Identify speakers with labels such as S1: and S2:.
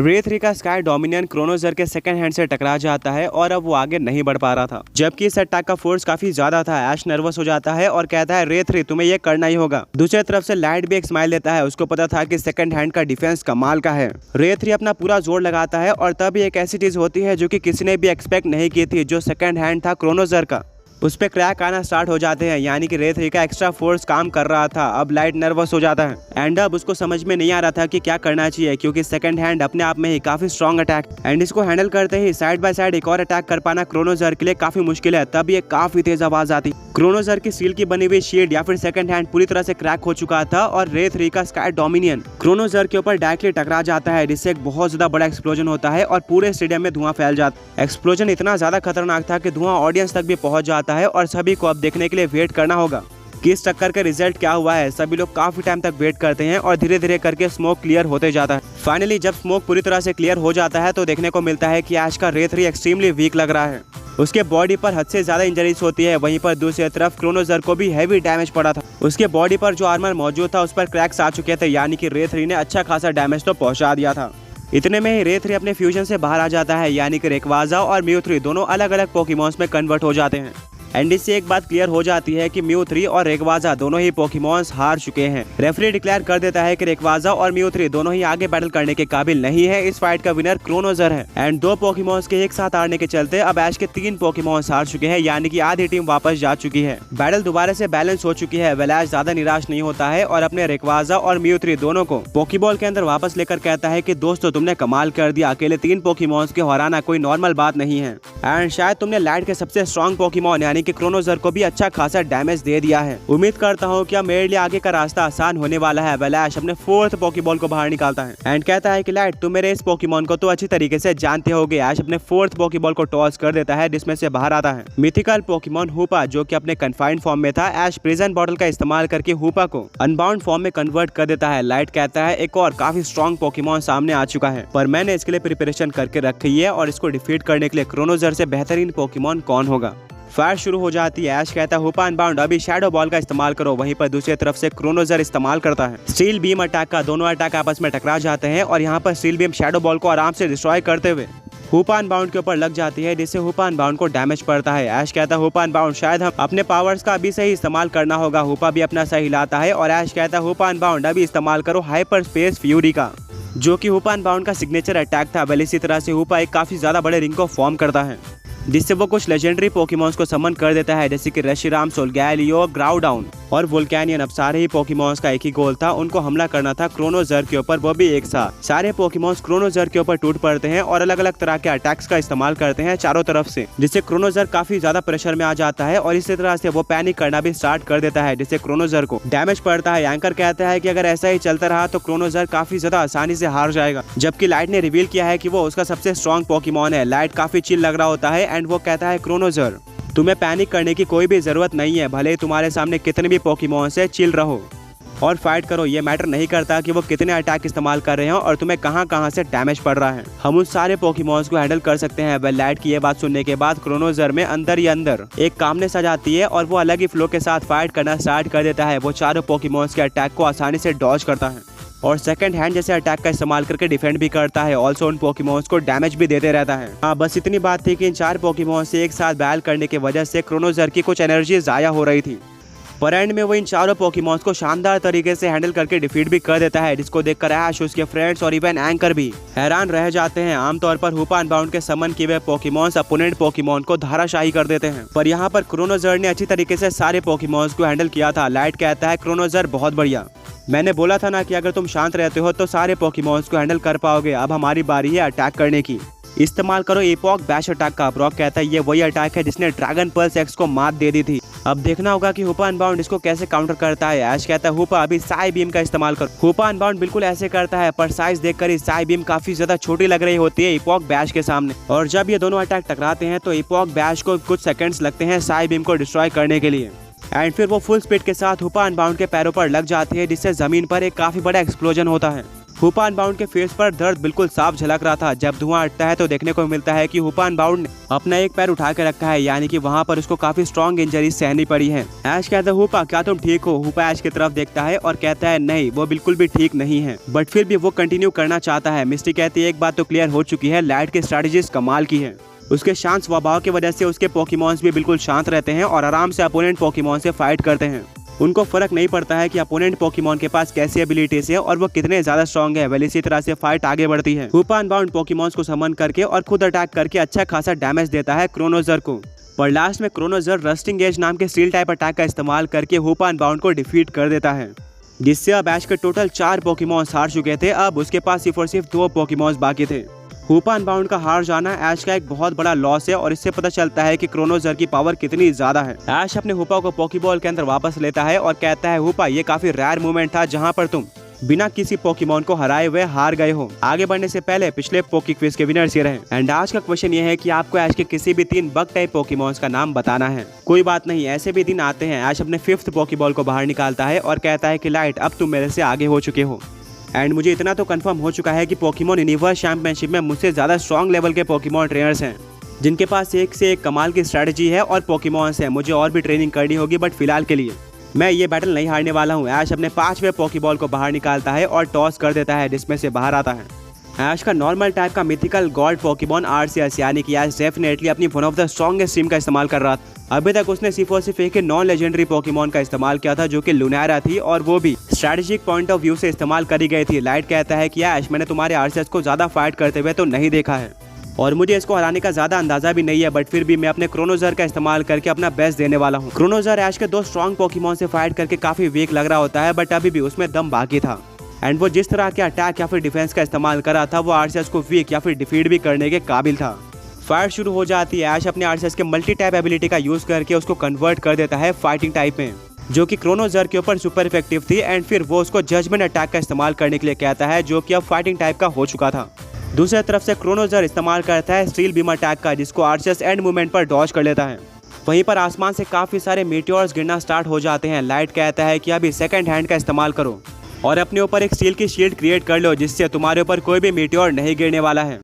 S1: रे 3 का sky dominion क्रोनोजर के सेकंड हैंड से टकरा जाता है और अब वो आगे नहीं बढ़ पा रहा था। जबकि इस अटैक का फोर्स काफी ज्यादा था। ऐश नर्वस हो जाता है और कहता है रे 3 तुम्हें ये करना ही होगा। दूसरी तरफ से लाइट भी एक स्माइल देता है। उसको पता था कि सेकंड हैंड का डिफेंस कमाल का है। रे 3 अपना पूरा जोर लगाता है और तब एक ऐसी चीज होती है जो कि किसी ने भी एक्सपेक्ट नहीं की थी। जो सेकंड हैंड था क्रोनोजर का, उस पे क्रैक आना स्टार्ट हो जाते हैं। यानी कि रे 3 का एक्स्ट्रा फोर्स काम कर रहा था। अब लाइट नर्वस हो जाता है एंड अब उसको समझ में नहीं आ रहा था कि क्या करना चाहिए, क्योंकि सेकंड हैंड अपने आप में ही काफी स्ट्रॉन्ग अटैक एंड इसको हैंडल करते ही साइड बाय साइड एक और अटैक कर पाना क्रोनोजर के लिए काफी मुश्किल है। तब ये काफी तेज आवाज आती। क्रोनोजर की स्टील की बनी हुई शील्ड या फिर सेकंड हैंड पूरी तरह से क्रैक हो चुका था और रे 3 का स्काई डोमिनियन क्रोनोजर के ऊपर डायरेक्टली टकरा जाता है, जिससे एक बहुत ज्यादा बड़ा एक्सप्लोजन होता है और पूरे स्टेडियम में धुआं फैल जाता है। एक्सप्लोजन इतना ज्यादा खतरनाक था कि धुआं ऑडियंस तक भी पहुंच जाता है और सभी को अब देखने के लिए वेट करना होगा कि इस टक्कर का रिजल्ट क्या हुआ है। सभी लोग काफी टाइम तक वेट करते हैं और धीरे धीरे करके स्मोक क्लियर होते जाता है। फाइनली जब स्मोक पूरी तरह से क्लियर हो जाता है तो देखने को मिलता है कि ऐश का रे 3 एक्सट्रीमली वीक लग रहा है। उसके बॉडी पर हद से ज्यादा इंजरीज होती है। वहीं पर दूसरी तरफ क्रोनोजर को भी हैवी डैमेज पड़ा था। उसके बॉडी पर जो आर्मर मौजूद था उस पर क्रैक्स आ चुके थे, यानी कि रे 3 ने अच्छा खासा डैमेज तो पहुंचा दिया था। इतने में ही रे 3 अपने फ्यूजन से बाहर आ जाता है, यानी कि रेक्वाजा और म्यू 3 दोनों अलग अलग पोकेमॉन्स में कन्वर्ट हो जाते हैं। एंड इससे एक बात क्लियर हो जाती है कि म्यू 3 और रेक्वाजा दोनों ही पोकेमॉन्स हार चुके हैं। रेफरी डिक्लेयर कर देता है कि रेक्वाजा और म्यू 3 दोनों ही आगे बैटल करने के काबिल नहीं है। इस फाइट का विनर क्रोनोजर है एंड दो पोकेमॉन्स के एक साथ हारने के चलते अब ऐश के 3 पोकेमॉन्स हार चुके हैं, यानी कि आधी टीम वापस जा चुकी है। बैटल दोबारा से बैलेंस हो चुकी है। वेल ऐश ज्यादा निराश नहीं होता है और अपने रेक्वाजा और म्यू 3 दोनों को पोकेबॉल के अंदर वापस लेकर कहता है कि दोस्तों तुमने कमाल कर दिया। अकेले 3 पोकेमॉन्स के हराना कोई नॉर्मल बात नहीं है एंड शायद तुमने लाइट के सबसे स्ट्रॉन्ग पोकेमॉन यानी कि क्रोनोजर को अच्छा खासा डैमेज दे दिया है। उम्मीद करता हूँ कि अब मेरे लिए आगे का रास्ता आसान होने वाला है। वेल ऐश अपने 4th पोकेबॉल को बाहर निकालता है एंड कहता है कि लाइट तुम मेरे इस पोकेमॉन को तो अच्छी तरीके से जानते होगे। ऐश अपने 4th पोकेबॉल को टॉस कर देता है, जिसमें से बाहर आता है मिथिकल पोकेमॉन हुपा, जो कि अपने कन्फाइंड फॉर्म में था। ऐश प्रिजन बॉटल का इस्तेमाल करके हुपा को अनबाउंड फॉर्म में कन्वर्ट कर देता है। लाइट कहता है एक और काफी स्ट्रॉन्ग पोकेमॉन सामने आ चुका है, पर मैंने इसके लिए प्रिपरेशन करके रखी है और इसको डिफीट करने के लिए क्रोनोजर से बेहतरीन पोकेमॉन कौन होगा। फायर शुरू हो जाती है। ऐश कहता है हुपा अनबाउंड अभी शैडो बॉल का इस्तेमाल करो। वहीं पर दूसरी तरफ से क्रोनोजर इस्तेमाल करता है स्टील बीम अटैक का। दोनों अटैक आपस में टकरा जाते हैं और यहाँ पर स्टील बीम शैडो बॉल को आराम से डिस्ट्रॉय करते हुए हुपा अनबाउंड के ऊपर लग जाती है, जिससे हुपा अनबाउंड को डैमेज पड़ता है। ऐश कहता है हुपा अनबाउंड शायद हम अपने पावर्स का अभी सही इस्तेमाल करना होगा। हुपा भी अपना सही हिलाता है और ऐश कहता है हुपा अनबाउंड अभी इस्तेमाल करो हाइपर स्पेस फ्यूरी का, जो कि हुपा अनबाउंड का सिग्नेचर अटैक था। वेल इसी तरह से हुपा एक काफी ज्यादा बड़े रिंग को फॉर्म करता है, जिससे वो कुछ लेजेंडरी पोकेमॉन्स को समन कर देता है, जैसे कि रेशिराम, सोलगैलियो, ग्राउडाउन और वोल्केनियन। अब सारे ही पोकेमॉन्स का एक ही गोल था, उनको हमला करना था क्रोनोजर के ऊपर, वो भी एक साथ। सारे पोकेमॉन्स क्रोनोजर के ऊपर टूट पड़ते हैं और अलग अलग तरह के अटैक्स का इस्तेमाल करते हैं चारों तरफ से, जिससे क्रोनोजर काफी ज्यादा प्रेशर में आ जाता है और इसी तरह से वो पैनिक करना भी स्टार्ट कर देता है, जिससे क्रोनोजर को डैमेज पड़ता है। एंकर कहता है कि अगर ऐसा ही चलता रहा तो क्रोनोजर काफी ज्यादा आसानी से हार जाएगा, जबकि लाइट ने रिवील किया है कि वो उसका सबसे स्ट्रॉन्ग पोकेमॉन है। लाइट काफी चिल लग रहा होता है एंड वो कहता है क्रोनोजर तुम्हें पैनिक करने की कोई भी जरूरत नहीं है, भले तुम्हारे सामने कितने भी पोकेमॉन से चिल रहो और फाइट करो। ये मैटर नहीं करता कि वो कितने अटैक इस्तेमाल कर रहे हो और तुम्हें कहां से डैमेज पड़ रहा है, हम उन सारे पोकेमॉन्स को हैंडल कर सकते हैं। वेल लाइट की ये बात सुनने के बाद क्रोनोजर में अंदर ही अंदर एक कामनेस आ जाती है और वो अलग ही फ्लो के साथ फाइट करना स्टार्ट कर देता है। वो चारों पोकेमॉन्स के अटैक को आसानी से डॉज करता है और सेकंड हैंड जैसे अटैक का इस्तेमाल करके डिफेंड भी करता है। ऑल्सो उन पोकेमॉन्स को डैमेज भी देते रहता है। हाँ, बस इतनी बात थी कि इन 4 पोकेमॉन से एक साथ बैटल करने की वजह से क्रोनोजर की कुछ एनर्जी जाया हो रही थी, पर एंड में वो इन चारों पोकेमॉन्स को शानदार तरीके से हैंडल करके डिफीट भी कर देता है, जिसको देखकर ऐश, उसके फ्रेंड्स और इवन एंकर भी हैरान रह जाते हैं। आमतौर पर हुपा अनबाउंड के समन किए हुए पोकेमॉन्स अपोनेंट पोकेमॉन को धाराशाही कर देते हैं, पर यहाँ पर क्रोनोजर ने अच्छी तरीके से सारे पोकेमॉन्स को हैंडल किया था। लाइट कहता है क्रोनोजर बहुत बढ़िया, मैंने बोला था ना कि अगर तुम शांत रहते हो तो सारे पोकेमॉन्स को हैंडल कर पाओगे। अब हमारी बारी है अटैक करने की, इस्तेमाल करो एपॉक बैश अटैक का। ब्रॉक कहता है ये वही अटैक है जिसने ड्रैगन पल्स एक्स को मात दे दी थी। अब देखना होगा कि हुपा अनबाउंड इसको कैसे काउंटर करता है। ऐश कहता है हुपा अभी साई बीम का इस्तेमाल करो। हुपा अनबाउंड बिल्कुल ऐसे करता है, पर साइज देखकर ही साई बीम काफी ज्यादा छोटी लग रही होती है एपॉक बैश के सामने, और जब ये दोनों अटैक टकराते हैं तो एपॉक बैश को कुछ सेकंड्स लगते हैं साई बीम को डिस्ट्रॉय करने के लिए एंड फिर वो फुल स्पीड के साथ हुपा अनबाउंड के पैरों पर लग जाती है, जिससे जमीन पर एक काफी बड़ा एक्सप्लोजन होता है। हुपा अनबाउंड के फेस पर दर्द बिल्कुल साफ झलक रहा था। जब धुआं हटता है तो देखने को मिलता है कि हुपा अनबाउंड ने अपना एक पैर उठा के रखा है, यानी कि वहाँ पर उसको काफी स्ट्रॉन्ग इंजरी सहनी पड़ी है। ऐश कहता है हुपा क्या तुम ठीक हो? हुपा ऐश की तरफ देखता है और कहता है नहीं, वो बिल्कुल भी ठीक नहीं है, बट फिर भी वो कंटिन्यू करना चाहता है। मिस्टी कहती है एक बात तो क्लियर हो चुकी है, लाइट की स्ट्रेटेजीज कमाल की है। उसके शांत स्वभाव की वजह से उसके पोकेमॉन्स भी बिल्कुल शांत रहते हैं और आराम से अपोनेंट पोकेमॉन से फाइट करते हैं। उनको फर्क नहीं पड़ता है कि अपोनेंट पोकेमॉन के पास कैसी एबिलिटीज है और वो कितने ज्यादा स्ट्रॉन्ग है। वेल इसी तरह से फाइट आगे बढ़ती है। हुपा अनबाउंड पोकेमॉन्स को समन करके और खुद अटैक करके अच्छा खासा डैमेज देता है क्रोनोजर को, पर लास्ट में क्रोनोजर रस्टिंग एज नाम के स्टील टाइप अटैक का इस्तेमाल करके हुपा अनबाउंड को डिफीट कर देता है, जिससे अब ऐश के टोटल 4 पोकेमॉन्स हार चुके थे। अब उसके पास सिर्फ और सिर्फ 2 पोकेमॉन्स बाकी थे। हुपा अनबाउंड का हार जाना ऐश का एक बहुत बड़ा लॉस है और इससे पता चलता है कि क्रोनोजर की पावर कितनी ज्यादा है। ऐश अपने हुपा को पोकेबॉल के अंदर वापस लेता है और कहता है हुपा ये काफी रेयर मोमेंट था जहां पर तुम बिना किसी पोकेमॉन को हराए हुए हार गए हो। आगे बढ़ने से पहले पिछले पोकी क्विज के विनर्स ये रहे। एंड आज का क्वेश्चन ये है कि आपको ऐश के किसी भी 3 बग टाइप पोकेमॉन्स का नाम बताना है। कोई बात नहीं, ऐसे भी दिन आते हैं। ऐश अपने 5th पोकेबॉल को बाहर निकालता है और कहता है कि लाइट अब तुम मेरे से आगे हो चुके हो। एंड मुझे इतना तो कंफर्म हो चुका है कि पोकेमॉन यूनिवर्स चैंपियनशिप में मुझसे ज्यादा स्ट्रॉन्ग लेवल के पोकेमॉन ट्रेनर्स हैं, जिनके पास एक से एक कमाल की स्ट्रेटजी है और पोकेमॉन्स है। मुझे और भी ट्रेनिंग करनी होगी, बट फिलहाल के लिए मैं ये बैटल नहीं हारने वाला हूँ। ऐश अपने 5वें पोकेबॉल को बाहर निकालता है और टॉस कर देता है, जिसमें से बाहर आता है ऐश का नॉर्मल टाइप का मिथिकल गॉड पोकेमॉन आर्सियस, यानी कि ऐश डेफिनेटली अपनी one of the strongest team का इस्तेमाल कर रहा था। अभी तक उसने सिर्फ और सिर्फ एक नॉन लेजेंडरी पोकेमॉन का इस्तेमाल किया था, जो कि लुनारा थी, और वो भी स्ट्रेटेजिक पॉइंट ऑफ व्यू से इस्तेमाल करी गई थी। लाइट कहता है कि ऐश मैंने तुम्हारे आर्सियस को ज्यादा फाइट करते हुए तो नहीं देखा है और मुझे इसको हराने का ज्यादा अंदाजा भी नहीं है, बट फिर भी मैं अपने क्रोनोजर का इस्तेमाल करके अपना बेस्ट देने वाला हूँ। क्रोनोजर ऐश के 2 स्ट्रॉन्ग पोकेमॉन से फाइट करके काफी वीक लग रहा होता है, बट अभी भी उसमें दम बाकी था। एंड वो जिस तरह के अटैक या फिर डिफेंस का इस्तेमाल कर रहा था, वो आर्सियस को वीक या फिर डिफीट भी करने के काबिल था। फाइट शुरू हो जाती है। ऐश अपने आर्सियस के मल्टी टाइप एबिलिटी का यूज करके उसको कन्वर्ट कर देता है फाइटिंग टाइप में, जो कि क्रोनोजर के ऊपर सुपर इफेक्टिव थी। एंड फिर वो उसको जजमेंट अटैक का इस्तेमाल करने के लिए कहता है, जो कि अब फाइटिंग टाइप का हो चुका था। दूसरी तरफ से क्रोनोजर इस्तेमाल करता है स्टील बीम अटैक का, जिसको आर्सियस एंड मूवमेंट पर डॉज कर लेता है। वहीं पर आसमान से काफी सारे मीटियोर्स गिरना स्टार्ट हो जाते हैं। लाइट कहता है कि अभी सेकंड हैंड का इस्तेमाल करो और अपने ऊपर एक स्टील की शील्ड क्रिएट कर लो, जिससे तुम्हारे ऊपर कोई भी मीटियोर नहीं गिरने वाला है।